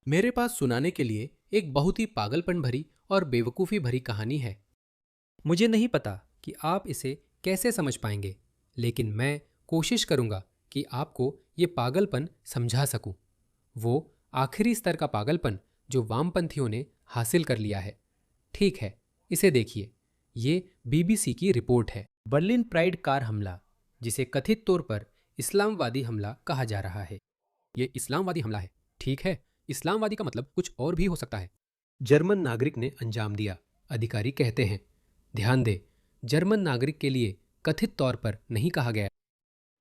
मेरे पास सुनाने के लिए एक बहुत ही पागलपन भरी और बेवकूफ़ी भरी कहानी है। मुझे नहीं पता कि आप इसे कैसे समझ पाएंगे, लेकिन मैं कोशिश करूंगा कि आपको ये पागलपन समझा सकूं। वो आखिरी स्तर का पागलपन जो वामपंथियों ने हासिल कर लिया है। ठीक है, इसे देखिए। ये बीबीसी की रिपोर्ट है। बर्लिन प्राइड कार हमला, जिसे कथित तौर पर इस्लामवादी हमला कहा जा रहा है। ये इस्लामवादी हमला है, ठीक है। इस्लामवादी का मतलब कुछ और भी हो सकता है। जर्मन नागरिक ने अंजाम दिया, अधिकारी कहते हैं। ध्यान दे, जर्मन नागरिक के लिए कथित तौर पर नहीं कहा गया।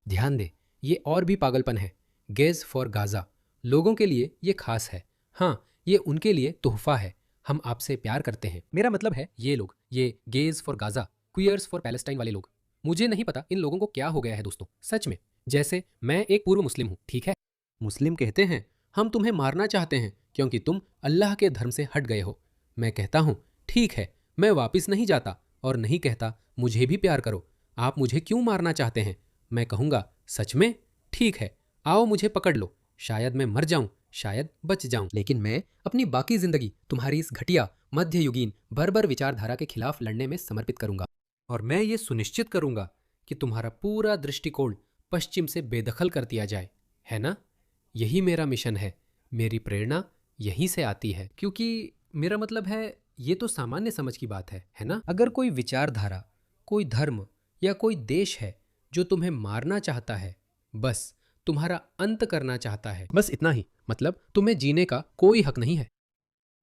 ध्यान दे, ये और भी पागलपन है। गेज फॉर गाजा, लोगों के लिए ये खास है। हाँ, ये उनके लिए तोहफा है। हम आपसे प्यार करते हैं, मेरा मतलब है ये लोग, ये gays for Gaza, queers for Palestine वाले लोग। मुझे नहीं पता इन लोगों को क्या हो गया है दोस्तों, सच में। जैसे मैं एक पूर्व मुस्लिम हूँ, ठीक है। मुस्लिम कहते हैं हम तुम्हें मारना चाहते हैं क्योंकि तुम अल्लाह के धर्म से हट गए हो। मैं कहता हूँ ठीक है, मैं वापस नहीं जाता और नहीं कहता मुझे भी प्यार करो। आप मुझे क्यों मारना चाहते हैं? मैं कहूँगा सच में? ठीक है, आओ मुझे पकड़ लो। शायद मैं मर जाऊं, शायद बच जाऊं, लेकिन मैं अपनी बाकी जिंदगी तुम्हारी इस घटिया मध्ययुगीन बर्बर विचारधारा के खिलाफ लड़ने में समर्पित करूंगा। और मैं ये सुनिश्चित करूंगा कि तुम्हारा पूरा दृष्टिकोण पश्चिम से बेदखल कर दिया जाए, है ना? यही मेरा मिशन है। मेरी प्रेरणा यहीं से आती है, क्योंकि मेरा मतलब है ये तो सामान्य समझ की बात है ना? अगर कोई विचारधारा, कोई धर्म या कोई देश है जो तुम्हें मारना चाहता है, बस तुम्हारा अंत करना चाहता है, बस इतना ही, मतलब तुम्हें जीने का कोई हक नहीं है,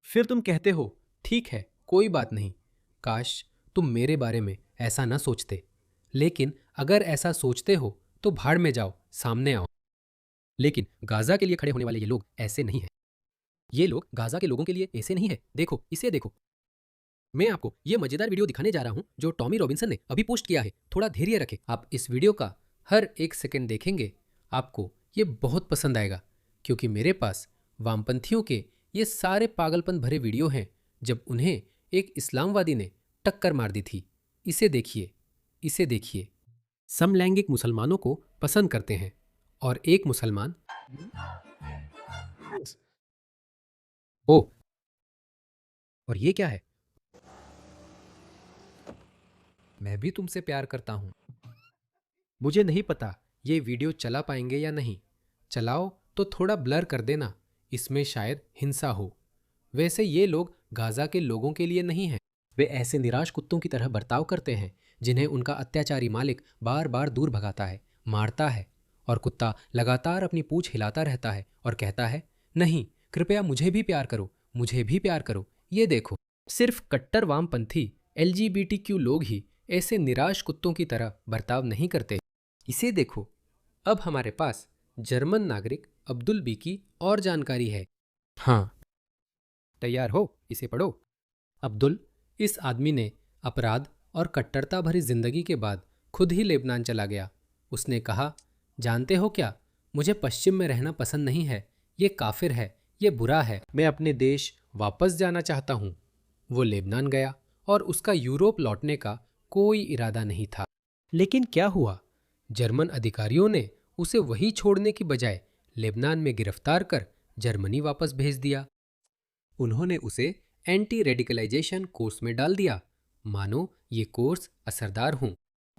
फिर तुम कहते हो ठीक है, कोई बात नहीं। काश तुम मेरे बारे में ऐसा ना सोचते। लेकिन अगर ऐसा सोचते हो तो भाड़ में जाओ, सामने आओ। लेकिन गाजा के लिए खड़े होने वाले ये लोग ऐसे नहीं हैं। ये लोग गाजा के लोगों के लिए ऐसे नहीं है। देखो, इसे देखो। मैं आपको ये मजेदार वीडियो दिखाने जा रहा हूं जो टॉमी रॉबिन्सन ने अभी पोस्ट किया है। थोड़ा धैर्य रखें। आप इस वीडियो का हर एक सेकंड देखेंगे, आपको ये बहुत पसंद आएगा, क्योंकि मेरे पास वामपंथियों के ये सारे पागलपन भरे वीडियो हैं जब उन्हें एक इस्लामवादी ने टक्कर मार दी थी। इसे देखिए, इसे देखिए। समलैंगिक मुसलमानों को पसंद करते हैं और एक मुसलमान, ओ, और ये क्या है? मैं भी तुमसे प्यार करता हूं। मुझे नहीं पता ये वीडियो चला पाएंगे या नहीं। चलाओ तो थोड़ा ब्लर कर देना, इसमें शायद हिंसा हो। वैसे ये लोग गाजा के लोगों के लिए नहीं हैं। वे ऐसे निराश कुत्तों की तरह बर्ताव करते हैं जिन्हें उनका अत्याचारी मालिक बार बार दूर भगाता है, मारता है। और कुत्ता लगातार अपनी पूंछ हिलाता रहता है और कहता है, नहीं, कृपया मुझे भी प्यार करो, मुझे भी प्यार करो। ये देखो, सिर्फ कट्टर वामपंथी LGBTQ लोग ही ऐसे निराश कुत्तों की तरह बर्ताव नहीं करते। इसे देखो। अब हमारे पास जर्मन नागरिक अब्दुल बी की और जानकारी है। हाँ, तैयार हो? इसे पढ़ो। अब्दुल, इस आदमी ने अपराध और कट्टरता भरी जिंदगी के बाद खुद ही लेबनान चला गया। उसने कहा, जानते हो क्या, मुझे पश्चिम में रहना पसंद नहीं है। ये काफिर है, ये बुरा है, मैं अपने देश वापस जाना चाहता हूँ। वो लेबनान गया और उसका यूरोप लौटने का कोई इरादा नहीं था। लेकिन क्या हुआ? जर्मन अधिकारियों ने उसे वहीं छोड़ने की बजाय लेबनान में गिरफ्तार कर जर्मनी वापस भेज दिया। उन्होंने उसे एंटी रेडिकलाइजेशन कोर्स में डाल दिया, मानो ये कोर्स असरदार हों।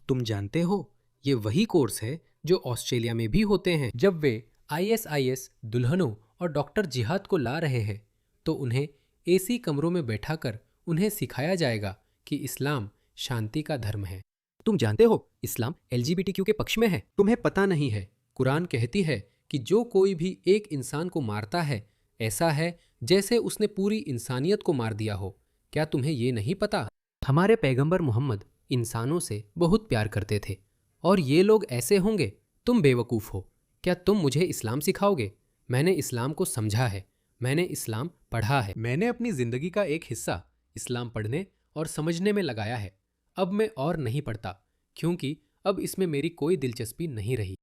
तुम जानते हो, ये वही कोर्स है जो ऑस्ट्रेलिया में भी होते हैं। जब वे ISIS दुल्हनों और डॉक्टर जिहाद को ला रहे हैं, तो उन्हें AC कमरों में बैठाकर उन्हें सिखाया जाएगा कि इस्लाम शांति का धर्म है। तुम जानते हो, इस्लाम LGBTQ के पक्ष में है। तुम्हें पता नहीं है, कुरान कहती है कि जो कोई भी एक इंसान को मारता है, ऐसा है जैसे उसने पूरी इंसानियत को मार दिया हो। क्या तुम्हें ये नहीं पता? हमारे पैगंबर मोहम्मद इंसानों से बहुत प्यार करते थे, और ये लोग ऐसे होंगे? तुम बेवकूफ़ हो। क्या तुम मुझे इस्लाम सिखाओगे? मैंने इस्लाम को समझा है, मैंने इस्लाम पढ़ा है। मैंने अपनी ज़िंदगी का एक हिस्सा इस्लाम पढ़ने और समझने में लगाया है। अब मैं और नहीं पढ़ता, क्योंकि अब इसमें मेरी कोई दिलचस्पी नहीं रही।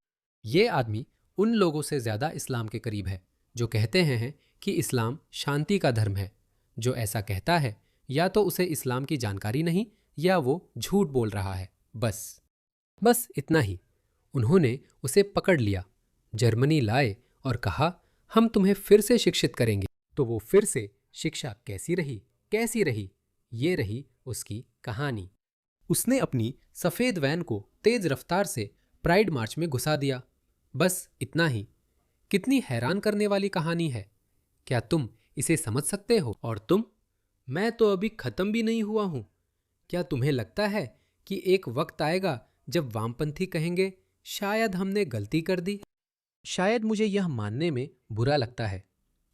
ये आदमी उन लोगों से ज़्यादा इस्लाम के करीब है जो कहते हैं कि इस्लाम शांति का धर्म है। जो ऐसा कहता है, या तो उसे इस्लाम की जानकारी नहीं, या वो झूठ बोल रहा है। बस इतना ही। उन्होंने उसे पकड़ लिया, जर्मनी लाए और कहा, हम तुम्हें फिर से शिक्षित करेंगे। तो वो फिर से शिक्षा कैसी रही, ये रही उसकी कहानी। उसने अपनी सफेद वैन को तेज रफ्तार से प्राइड मार्च में घुसा दिया। बस इतना ही। कितनी हैरान करने वाली कहानी है। क्या तुम इसे समझ सकते हो? और तुम? मैं तो अभी खत्म भी नहीं हुआ हूं। क्या तुम्हें लगता है कि एक वक्त आएगा जब वामपंथी कहेंगे शायद हमने गलती कर दी? शायद मुझे यह मानने में बुरा लगता है।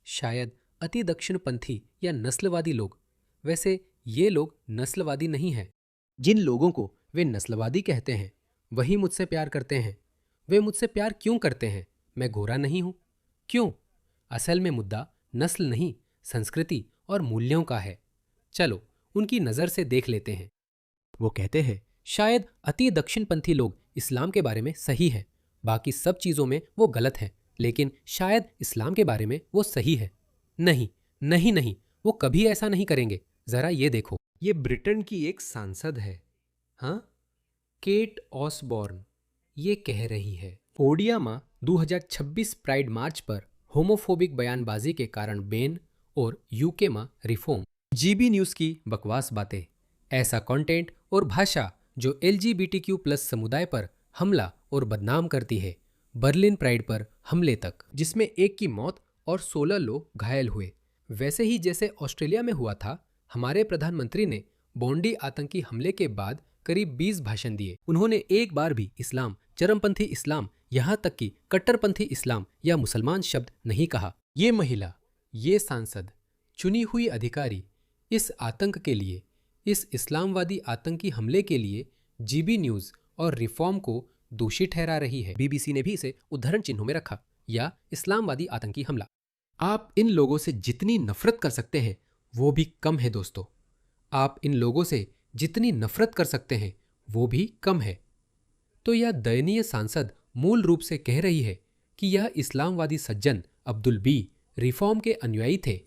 शायद अति दक्षिणपंथी या नस्लवादी लोग, वैसे ये लोग नस्लवादी नहीं हैं। जिन लोगों को वे नस्लवादी कहते हैं वही मुझसे प्यार करते हैं। वे मुझसे प्यार क्यों करते हैं? मैं गोरा नहीं हूं। क्यों? असल में मुद्दा नस्ल नहीं, संस्कृति और मूल्यों का है। चलो उनकी नज़र से देख लेते हैं। वो कहते हैं शायद अति दक्षिणपंथी लोग इस्लाम के बारे में सही हैं, बाकी सब चीज़ों में वो गलत हैं, लेकिन शायद इस्लाम के बारे में वो सही है। नहीं नहीं नहीं, वो कभी ऐसा नहीं करेंगे। जरा ये देखो, ये ब्रिटेन की एक सांसद है। हाँ, केट ऑसबॉर्न। ये कह रही है ओडियामा 2026 प्राइड मार्च पर होमोफोबिक बयानबाजी के कारण बैन और यूके में रिफॉर्म। जीबी न्यूज़ की बकवास बातें, ऐसा कंटेंट और भाषा जो LGBTQ+ समुदाय पर हमला और बदनाम करती है। बर्लिन प्राइड पर हमले तक, जिसमें एक की मौत और 16 लोग घायल हुए। वैसे ही जैसे ऑस्ट्रेलिया में हुआ था, हमारे प्रधानमंत्री ने बोंडी आतंकी हमले के बाद करीब 20 भाषण दिए। उन्होंने एक बार भी इस्लाम, चरमपंथी इस्लाम, यहाँ तक कि कट्टरपंथी इस्लाम या मुसलमान शब्द नहीं कहा। ये महिला, ये सांसद, चुनी हुई अधिकारी इस आतंक के लिए, इस इस्लामवादी आतंकी हमले के लिए जीबी न्यूज़ और रिफॉर्म को दोषी ठहरा रही है। BBC ने भी इसे उद्धरण चिन्हों में रखा, या इस्लामवादी आतंकी हमला। आप इन लोगों से जितनी नफरत कर सकते हैं वो भी कम है दोस्तों। आप इन लोगों से जितनी नफरत कर सकते हैं वो भी कम है। तो यह दयनीय सांसद मूल रूप से कह रही है कि यह इस्लामवादी सज्जन अब्दुल बी रिफॉर्म के अनुयायी थे।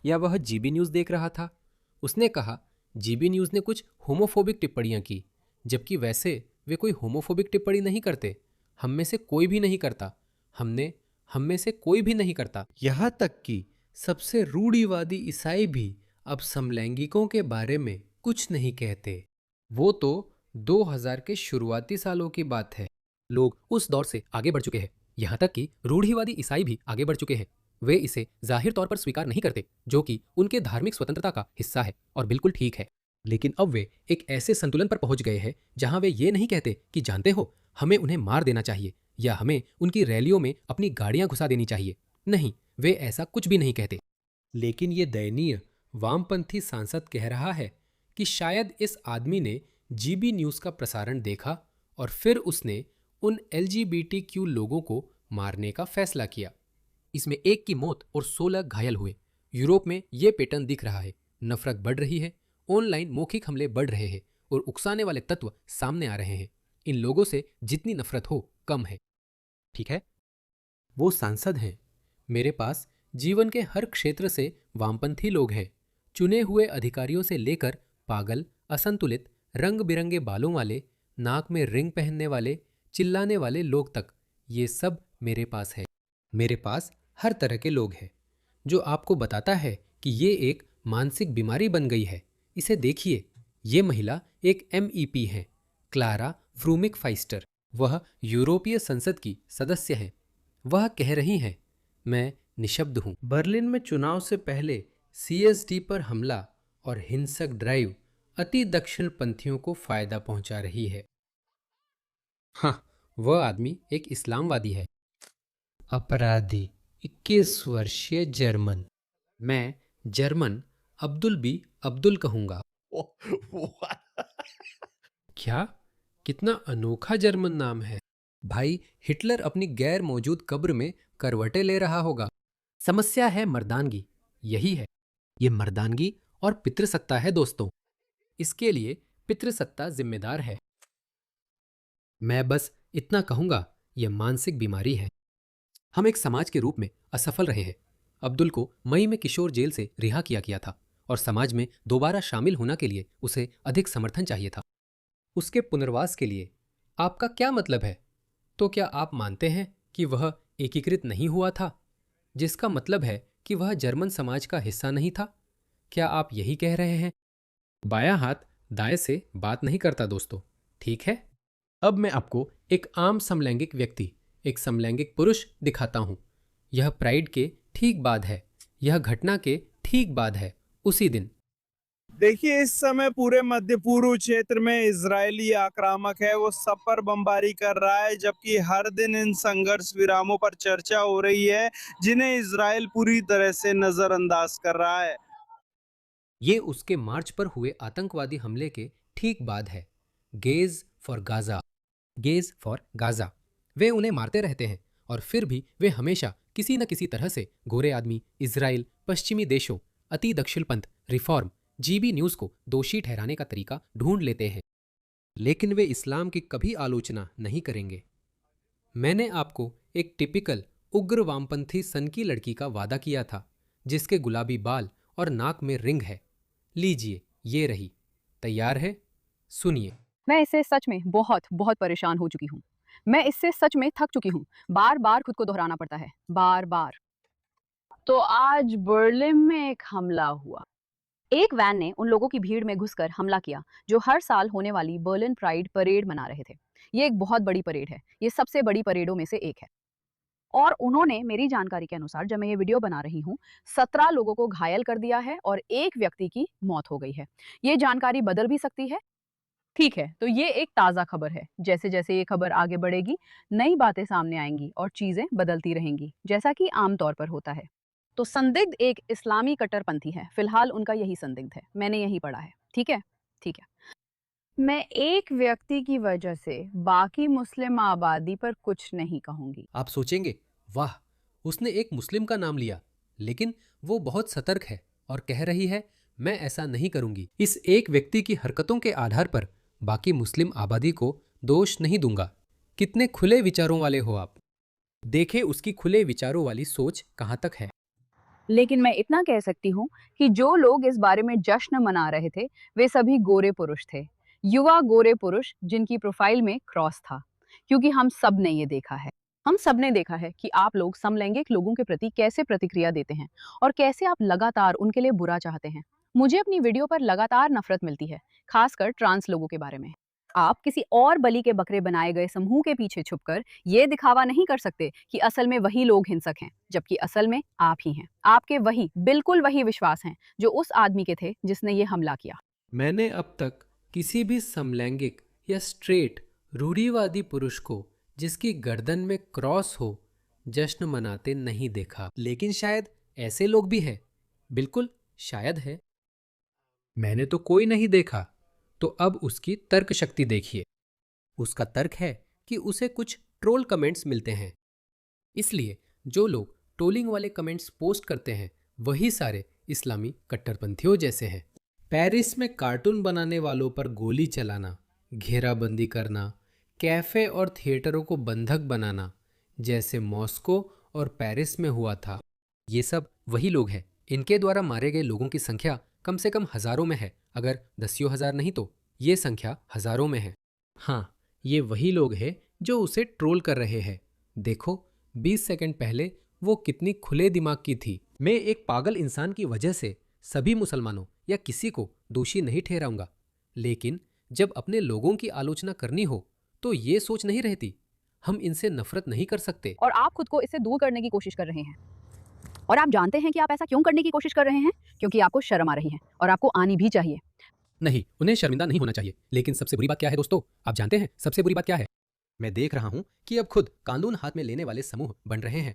या वह जीबी न्यूज़ देख रहा था। उसने कहा जीबी न्यूज़ ने कुछ होमोफोबिक टिप्पणियां की, जबकि वैसे वे कोई होमोफोबिक टिप्पणी नहीं करते। हम में से कोई भी नहीं करता। हम में से कोई भी नहीं करता। यहाँ तक कि सबसे रूढ़िवादी ईसाई भी अब समलैंगिकों के बारे में कुछ नहीं कहते। वो तो 2000 के शुरुआती सालों की बात है। लोग उस दौर से आगे बढ़ चुके हैं। यहाँ तक कि रूढ़िवादी ईसाई भी आगे बढ़ चुके हैं। वे इसे जाहिर तौर पर स्वीकार नहीं करते, जो कि उनके धार्मिक स्वतंत्रता का हिस्सा है और बिल्कुल ठीक है। लेकिन अब वे एक ऐसे संतुलन पर पहुंच गए हैं जहां वे ये नहीं कहते कि जानते हो, हमें उन्हें मार देना चाहिए या हमें उनकी रैलियों में अपनी गाड़ियां घुसा देनी चाहिए। नहीं, वे ऐसा कुछ भी नहीं कहते। लेकिन ये दयनीय वामपंथी सांसद कह रहा है कि शायद इस आदमी ने जीबी न्यूज़ का प्रसारण देखा और फिर उसने उन LGBTQ लोगों को मारने का फैसला किया। इसमें एक की मौत और 16 घायल हुए। यूरोप में ये पैटर्न दिख रहा है। नफरत बढ़ रही है, ऑनलाइन मौखिक हमले बढ़ रहे हैं और उकसाने वाले तत्व सामने आ रहे हैं। इन लोगों से जितनी नफरत हो कम है। ठीक है, वो सांसद हैं। मेरे पास जीवन के हर क्षेत्र से वामपंथी लोग हैं। चुने हुए अधिकारियों से लेकर पागल, असंतुलित, रंग बिरंगे बालों वाले, नाक में रिंग पहनने वाले, चिल्लाने वाले लोग तक, ये सब मेरे पास है। मेरे पास हर तरह के लोग हैं, जो आपको बताता है कि ये एक मानसिक बीमारी बन गई है। इसे देखिए, ये महिला एक MEP है, क्लारा फ्रूमिक फाइस्टर। वह यूरोपीय संसद की सदस्य है। वह कह रही हैं, मैं निशब्द हूं। बर्लिन में चुनाव से पहले CSD पर हमला और हिंसक ड्राइव अति दक्षिण पंथियों को फायदा पहुंचा रही है। हाँ, वह आदमी एक इस्लामवादी है। अपराधी 21 वर्षीय जर्मन। मैं जर्मन अब्दुल बी अब्दुल कहूंगा। क्या? कितना अनोखा जर्मन नाम है। भाई, हिटलर अपनी गैर मौजूद कब्र में करवटें ले रहा होगा। समस्या है मर्दानगी। यही है, ये मर्दानगी और पितृसत्ता है दोस्तों। इसके लिए पितृसत्ता जिम्मेदार है। मैं बस इतना कहूंगा, यह मानसिक बीमारी है। हम एक समाज के रूप में असफल रहे हैं। अब्दुल को मई में किशोर जेल से रिहा किया गया था और समाज में दोबारा शामिल होने के लिए उसे अधिक समर्थन चाहिए था। उसके पुनर्वास के लिए आपका क्या मतलब है? तो क्या आप मानते हैं कि वह एकीकृत नहीं हुआ था? जिसका मतलब है कि वह जर्मन समाज का हिस्सा नहीं था। क्या आप यही कह रहे हैं? बायां हाथ दाएं से बात नहीं करता दोस्तों, ठीक है? अब मैं आपको एक आम समलैंगिक व्यक्ति, एक समलैंगिक पुरुष दिखाता हूं। यह प्राइड के ठीक बाद है, यह घटना के ठीक बाद है, उसी दिन। देखिए, इस समय पूरे मध्य पूर्व क्षेत्र में इजरायली आक्रामक है, वो सब पर बमबारी कर रहा है, जबकि हर दिन इन संघर्ष विरामों पर चर्चा हो रही है, जिन्हें इजरायल पूरी तरह से नजरअंदाज कर रहा है। ये उसके मार्च पर हुए आतंकवादी हमले के ठीक बाद है। Gays for Gaza, gays for Gaza. वे उन्हें मारते रहते हैं और फिर भी वे हमेशा किसी न किसी तरह से गोरे आदमी, इजराइल, पश्चिमी देशों, अति दक्षिणपंथ, रिफॉर्म, जीबी न्यूज को दोषी ठहराने का तरीका ढूंढ लेते हैं। लेकिन वे इस्लाम की कभी आलोचना नहीं करेंगे। मैंने आपको एक टिपिकल उग्र वामपंथी सन की लड़की का वादा किया था, जिसके गुलाबी बाल और नाक में रिंग है। लीजिए, ये रही। तैयार है? सुनिए। मैं इससे सच में बहुत बहुत परेशान हो चुकी हूँ। मैं इससे सच में थक चुकी हूँ। बार बार खुद को दोहराना पड़ता है, बार बार। तो आज बर्लिन में एक हमला हुआ। एक वैन ने उन लोगों की भीड़ में घुसकर हमला किया जो हर साल होने वाली बर्लिन प्राइड परेड मना रहे थे। ये एक बहुत बड़ी परेड है, ये सबसे बड़ी परेडों में से एक है। और उन्होंने मेरी जानकारी के अनुसार, जब मैं ये वीडियो बना रही हूँ, 17 लोगों को घायल कर दिया है और एक व्यक्ति की मौत हो गई है। ये जानकारी बदल भी सकती है। ठीक है, तो ये एक ताज़ा खबर है। जैसे जैसे ये खबर आगे बढ़ेगी, नई बातें सामने आएंगी और चीज़ें बदलती रहेंगी, जैसा कि आमतौर पर होता है। तो संदिग्ध एक इस्लामी कट्टरपंथी है। फिलहाल उनका यही संदिग्ध है, मैंने यही पढ़ा है। ठीक है, ठीक है। मैं एक व्यक्ति की वजह से बाकी मुस्लिम आबादी पर कुछ नहीं कहूंगी। आप सोचेंगे, वाह, उसने एक मुस्लिम का नाम लिया, लेकिन वो बहुत सतर्क है और कह रही है, मैं ऐसा नहीं करूंगी। इस एक व्यक्ति की हरकतों के आधार पर बाकी मुस्लिम आबादी को दोष नहीं दूंगा। कितने खुले विचारों वाले हो आप। देखे उसकी खुले विचारों वाली सोच कहाँ तक है। लेकिन मैं इतना कह सकती हूँ कि जो लोग इस बारे में जश्न मना रहे थे, वे सभी गोरे पुरुष थे। युवा गोरे पुरुष जिनकी प्रोफाइल में क्रॉस था। क्योंकि हम सब ने ये देखा है। हम सब ने देखा है कि आप लोग समलैंगिक लोगों के प्रति कैसे प्रतिक्रिया देते हैं और कैसे आप लगातार उनके लिए बुरा चाहते हैं। मुझे अपनी वीडियो पर लगातार नफरत मिलती है, खासकर ट्रांस लोगों के बारे में। आप किसी और बलि के बकरे बनाए गए समूह के पीछे छुपकर ये दिखावा नहीं कर सकते कि असल में वही लोग हिंसक हैं, जबकि असल में आप ही हैं। आपके वही, बिल्कुल वही विश्वास हैं जो उस आदमी के थे जिसने ये हमला किया। मैंने अब तक किसी भी समलैंगिक या स्ट्रेट रूढ़िवादी पुरुष को जिसकी गर्दन में क्रॉस हो जश्न मनाते नहीं देखा। लेकिन शायद ऐसे लोग भी हैं। बिल्कुल शायद है। मैंने तो कोई नहीं देखा। तो अब उसकी तर्क शक्ति देखिए। उसका तर्क है कि उसे कुछ ट्रोल कमेंट्स मिलते हैं, इसलिए जो लोग ट्रोलिंग वाले कमेंट्स पोस्ट करते हैं वही सारे इस्लामी कट्टरपंथियों जैसे हैं। पेरिस में कार्टून बनाने वालों पर गोली चलाना, घेराबंदी करना, कैफे और थिएटरों को बंधक बनाना, जैसे मॉस्को और पेरिस में हुआ था, ये सब वही लोग हैं। इनके द्वारा मारे गए लोगों की संख्या कम से कम हजारों में है, अगर दसियों हजार नहीं तो ये संख्या हजारों में है। हाँ, ये वही लोग हैं जो उसे ट्रोल कर रहे हैं। देखो, 20 सेकंड पहले वो कितनी खुले दिमाग की थी। मैं एक पागल इंसान की वजह से सभी मुसलमानों या किसी को दोषी नहीं ठहराऊंगा, लेकिन जब अपने लोगों की आलोचना करनी हो तो ये सोच नहीं रहती, हम इनसे नफरत नहीं कर सकते। और आप खुद को इससे दूर करने की कोशिश कर रहे हैं। और आप जानते हैं कि आप ऐसा क्यों करने की कोशिश कर रहे हैं? क्योंकि आपको शर्म आ रही है और आपको आनी भी चाहिए। नहीं, उन्हें शर्मिंदा नहीं होना चाहिए। लेकिन सबसे बुरी बात क्या है दोस्तों? आप जानते हैं सबसे बुरी बात क्या है? मैं देख रहा हूं कि अब खुद कानून हाथ में लेने वाले समूह बन रहे हैं।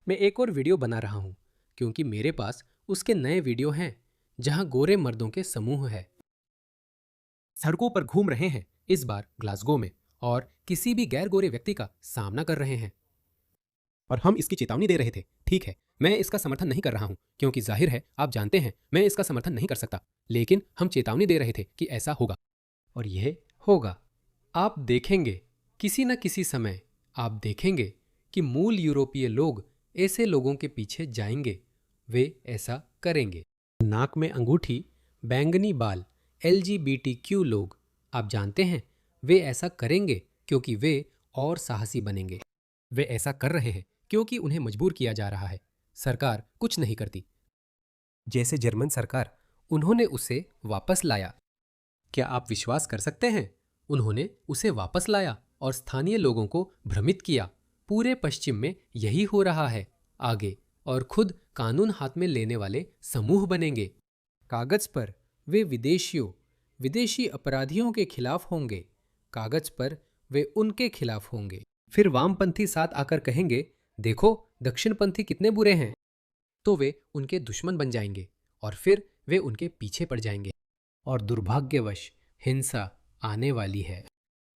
मैं एक और वीडियो बना रहा हूं क्योंकि मेरे पास उसके नए वीडियो हैं जहां गोरे मर्दों के समूह है, सड़कों पर घूम रहे हैं, इस बार ग्लासगो में, और किसी भी गैर गोरे व्यक्ति का सामना कर रहे हैं। और हम इसकी चेतावनी दे रहे थे। ठीक है, मैं इसका समर्थन नहीं कर रहा हूं क्योंकि जाहिर है आप जानते हैं मैं इसका समर्थन नहीं कर सकता, लेकिन हम चेतावनी दे रहे थे कि ऐसा होगा और यह होगा। आप देखेंगे, किसी न किसी समय आप देखेंगे कि मूल यूरोपीय लोग ऐसे लोगों के पीछे जाएंगे, वे ऐसा करेंगे। नाक में अंगूठी, बैंगनी बाल, LGBTQ लोग, आप जानते हैं वे ऐसा करेंगे क्योंकि वे और साहसी बनेंगे। वे ऐसा कर रहे हैं क्योंकि उन्हें मजबूर किया जा रहा है। सरकार कुछ नहीं करती। जैसे जर्मन सरकार, उन्होंने उसे वापस लाया। क्या आप विश्वास कर सकते हैं? उन्होंने उसे वापस लाया और स्थानीय लोगों को भ्रमित किया। पूरे पश्चिम में यही हो रहा है आगे, और खुद कानून हाथ में लेने वाले समूह बनेंगे। कागज पर वे विदेशी अपराधियों के खिलाफ होंगे, कागज पर वे उनके खिलाफ होंगे। फिर वामपंथी साथ आकर कहेंगे, देखो दक्षिणपंथी कितने बुरे हैं, तो वे उनके दुश्मन बन जाएंगे और फिर वे उनके पीछे पड़ जाएंगे और दुर्भाग्यवश हिंसा आने वाली है।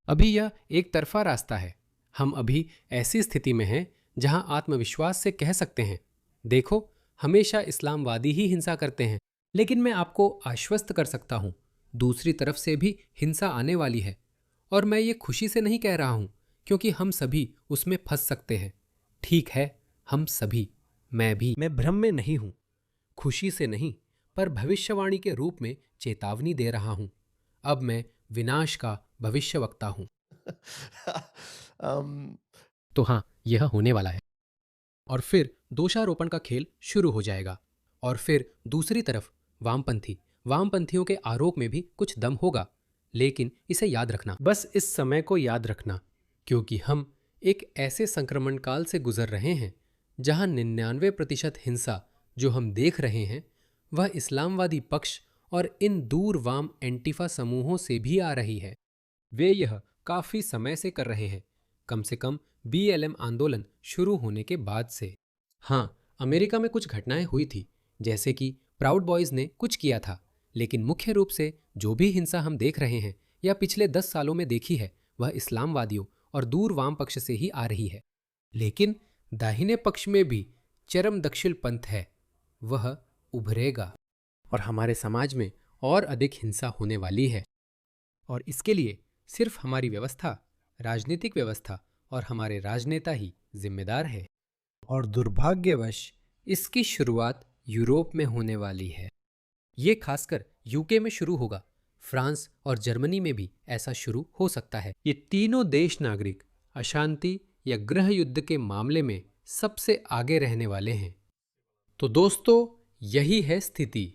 अभी यह एक तरफा रास्ता है। हम अभी ऐसी स्थिति में हैं जहां आत्मविश्वास से कह सकते हैं, देखो हमेशा इस्लामवादी ही हिंसा करते हैं, लेकिन मैं आपको आश्वस्त कर सकता हूं, दूसरी तरफ से भी हिंसा आने वाली है। और मैं ये खुशी से नहीं कह रहा हूं, क्योंकि हम सभी उसमें फंस सकते हैं। ठीक है, हम सभी, मैं भी। मैं भ्रम में नहीं हूं, खुशी से नहीं, पर भविष्यवाणी के रूप में चेतावनी दे रहा हूं। अब मैं विनाश का भविष्यवक्ता हूं। तो हाँ, यह होने वाला है। और फिर दोषारोपण का खेल शुरू हो जाएगा। और फिर दूसरी तरफ वामपंथियों के आरोप में भी कुछ दम होगा। लेकिन इसे याद रखना, बस इस समय को याद रखना, क्योंकि हम एक ऐसे संक्रमण काल से गुजर रहे हैं जहां 99% हिंसा जो हम देख रहे हैं वह इस्लामवादी पक्ष और इन दूर वाम एंटीफा समूहों से भी आ रही है। वे यह काफी समय से कर रहे हैं, कम से कम BLM आंदोलन शुरू होने के बाद से। हाँ, अमेरिका में कुछ घटनाएं हुई थी, जैसे कि प्राउड बॉयज ने कुछ किया था, लेकिन मुख्य रूप से जो भी हिंसा हम देख रहे हैं या पिछले 10 सालों में देखी है, वह इस्लामवादियों और दूर वाम पक्ष से ही आ रही है। लेकिन दाहिने पक्ष में भी चरम दक्षिण पंथ है, वह उभरेगा और हमारे समाज में और अधिक हिंसा होने वाली है। और इसके लिए सिर्फ हमारी व्यवस्था, राजनीतिक व्यवस्था और हमारे राजनेता ही जिम्मेदार है। और दुर्भाग्यवश इसकी शुरुआत यूरोप में होने वाली है। ये खासकर यूके में शुरू होगा। फ्रांस और जर्मनी में भी ऐसा शुरू हो सकता है। ये तीनों देश नागरिक अशांति या गृह युद्ध के मामले में सबसे आगे रहने वाले हैं। तो दोस्तों, यही है स्थिति।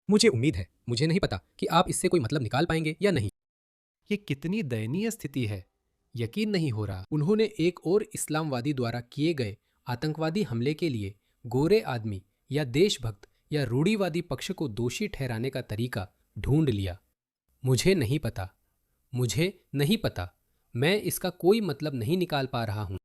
मुझे उम्मीद है, मुझे नहीं पता कि आप इससे कोई मतलब निकाल पाएंगे या नहीं। ये कितनी दयनीय स्थिति है, यकीन नहीं हो रहा। उन्होंने एक और इस्लामवादी द्वारा किए गए आतंकवादी हमले के लिए गोरे आदमी या देशभक्त या रूढ़िवादी पक्ष को दोषी ठहराने का तरीका ढूंढ लिया। मुझे नहीं पता, मैं इसका कोई मतलब नहीं निकाल पा रहा हूं।